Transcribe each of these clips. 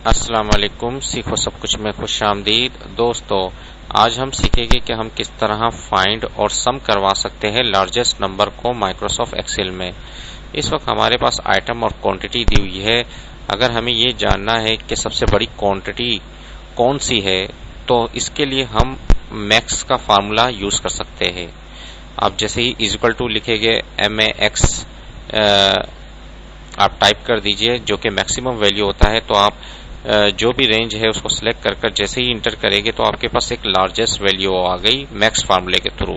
अस्सलाम वालेकुम। सीखो सब कुछ में खुश आमदीद। दोस्तों, आज हम सीखेंगे कि हम किस तरह फाइंड और सम करवा सकते हैं लार्जेस्ट नंबर को माइक्रोसॉफ्ट एक्सेल में। इस वक्त हमारे पास आइटम और क्वांटिटी दी हुई है। अगर हमें ये जानना है कि सबसे बड़ी क्वांटिटी कौन सी है, तो इसके लिए हम मैक्स का फार्मूला यूज कर सकते हैं। आप जैसे ही इक्वल टू लिखेंगे MAX आप टाइप कर दीजिए, जो कि मैक्सिमम वैल्यू होता है। तो आप जो भी रेंज है उसको सिलेक्ट कर जैसे ही इंटर करेंगे तो आपके पास एक लार्जेस्ट वैल्यू आ गई मैक्स फार्मूले के थ्रू।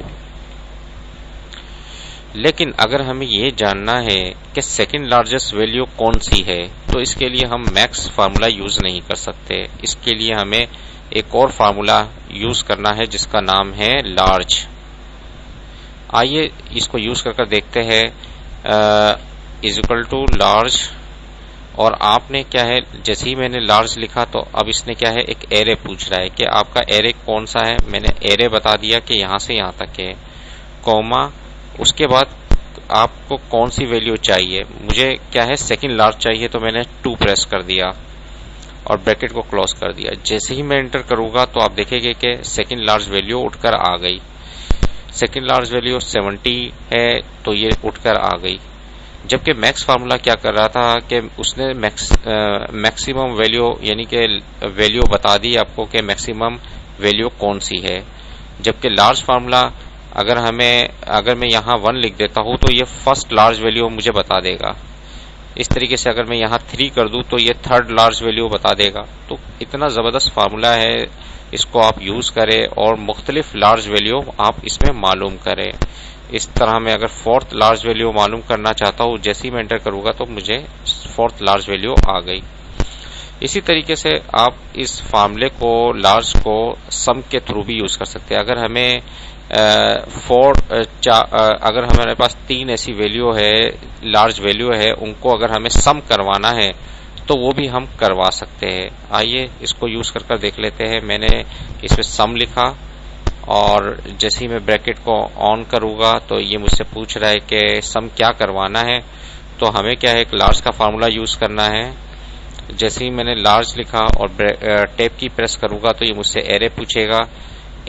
लेकिन अगर हमें ये जानना है कि सेकंड लार्जेस्ट वैल्यू कौन सी है, तो इसके लिए हम मैक्स फार्मूला यूज नहीं कर सकते। इसके लिए हमें एक और फार्मूला यूज करना है जिसका नाम है लार्ज। आइए इसको यूज कर देखते हैं। इज इक्वल टू लार्ज, और आपने क्या है, जैसे ही मैंने लार्ज लिखा तो अब इसने क्या है, एक एरे पूछ रहा है कि आपका एरे कौन सा है। मैंने एरे बता दिया कि यहां से यहां तक है, कॉमा, उसके बाद आपको कौन सी वैल्यू चाहिए। मुझे क्या है, सेकंड लार्ज चाहिए, तो मैंने 2 प्रेस कर दिया और ब्रैकेट को क्लोज कर दिया। जैसे ही मैं एंटर करूंगा तो आप देखेंगे कि सेकंड लार्ज वैल्यू उठकर आ गई। सेकंड लार्ज वैल्यू 70 है, तो ये उठकर आ गई। जबकि मैक्स फार्मूला क्या कर रहा था कि उसने मैक्सिमम वैल्यू यानी कि वैल्यू बता दी आपको कि मैक्सिमम वैल्यू कौन सी है। जबकि लार्ज फार्मूला अगर मैं यहाँ 1 लिख देता हूँ तो ये फर्स्ट लार्ज वैल्यू मुझे बता देगा। इस तरीके से अगर मैं यहाँ 3 कर दूं तो ये थर्ड लार्ज वैल्यू बता देगा। तो इतना जबरदस्त फार्मूला है, इसको आप यूज करें और मुख्तलिफ लार्ज वैल्यू आप इसमें मालूम करें। इस तरह मैं अगर फोर्थ लार्ज वैल्यू मालूम करना चाहता हूं, जैसे ही मैं एंटर करूंगा तो मुझे फोर्थ लार्ज वैल्यू आ गई। इसी तरीके से आप इस फार्मूले को लार्ज को सम के थ्रू भी यूज कर सकते हैं। अगर हमें अगर हमारे पास 3 ऐसी वैल्यू है, लार्ज वैल्यू है, उनको अगर हमें सम करवाना है तो वो भी हम करवा सकते हैं। आइए इसको यूज कर देख लेते हैं। मैंने इसमें सम लिखा और जैसे ही मैं ब्रैकेट को ऑन करूंगा तो ये मुझसे पूछ रहा है कि सम क्या करवाना है। तो हमें क्या है, एक लार्ज का फार्मूला यूज करना है। जैसे ही मैंने लार्ज लिखा और टैब की प्रेस करूंगा तो ये मुझसे एरे पूछेगा।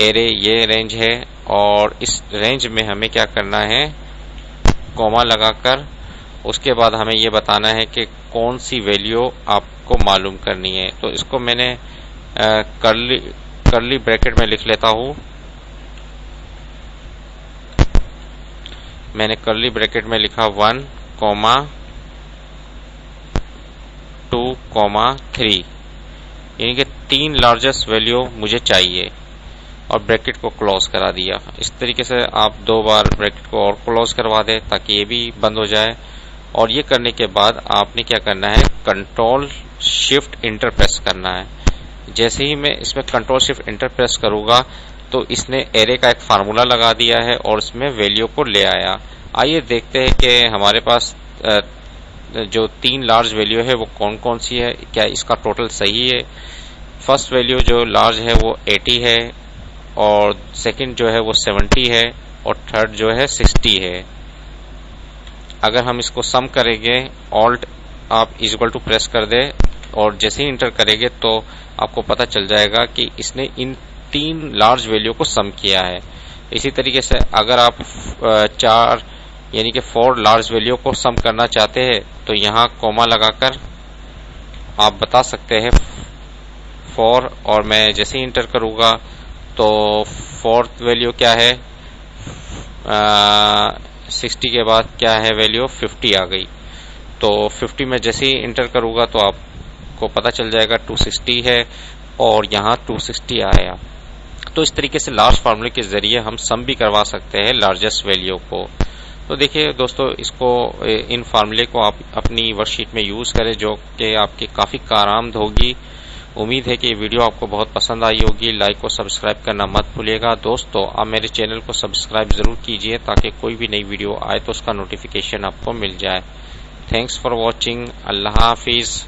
एरे ये रेंज है और इस रेंज में हमें क्या करना है, कॉमा लगाकर उसके बाद हमें ये बताना है कि कौन सी वैल्यू आपको मालूम करनी है। तो इसको मैंने कर्ली ब्रैकेट में लिख लेता हूं। मैंने कर्ली ब्रैकेट में लिखा 1, 2, 3, यानी कि 3 लार्जेस्ट वैल्यू मुझे चाहिए और ब्रैकेट को क्लोज करा दिया। इस तरीके से आप 2 बार ब्रैकेट को और क्लोज करवा दें ताकि ये भी बंद हो जाए। और ये करने के बाद आपने क्या करना है, कंट्रोल शिफ्ट इंटर प्रेस करना है। जैसे ही मैं इसमें कंट्रोल शिफ्ट इंटर प्रेस करूंगा तो इसने एरे का एक फार्मूला लगा दिया है और इसमें वैल्यू को ले आया। आइए देखते हैं कि हमारे पास जो 3 लार्ज वैल्यू है वो कौन कौन सी है, क्या इसका टोटल सही है। फर्स्ट वैल्यू जो लार्ज है वो 80 है और सेकंड जो है वो 70 है और थर्ड जो है 60 है। अगर हम इसको सम करेंगे, ऑल्ट आप इक्वल टू प्रेस कर दे और जैसे ही इंटर करेंगे तो आपको पता चल जाएगा कि इसने इन 3 लार्ज वैल्यू को सम किया है। इसी तरीके से अगर आप 4 यानी कि 4 लार्ज वैल्यू को सम करना चाहते हैं तो यहाँ कॉमा लगाकर आप बता सकते हैं 4, और मैं जैसे ही इंटर करूंगा तो फोर्थ वैल्यू क्या है, 60 के बाद क्या है वैल्यू, 50 आ गई। तो 50 में जैसे ही इंटर करूंगा तो आपको पता चल जाएगा 260 है और यहाँ 260 आया। तो इस तरीके से लार्ज फार्मूले के जरिए हम सम भी करवा सकते हैं लार्जेस्ट वैल्यू को। तो देखिए दोस्तों, इन फार्मूले को आप अपनी वर्कशीट में यूज करें, जो कि आपकी काफी कारआमद होगी। उम्मीद है कि ये वीडियो आपको बहुत पसंद आई होगी। लाइक और सब्सक्राइब करना मत भूलिएगा। दोस्तों, आप मेरे चैनल को सब्सक्राइब जरूर कीजिए ताकि कोई भी नई वीडियो आए तो उसका नोटिफिकेशन आपको मिल जाए। Thanks for watching. Allah Hafiz.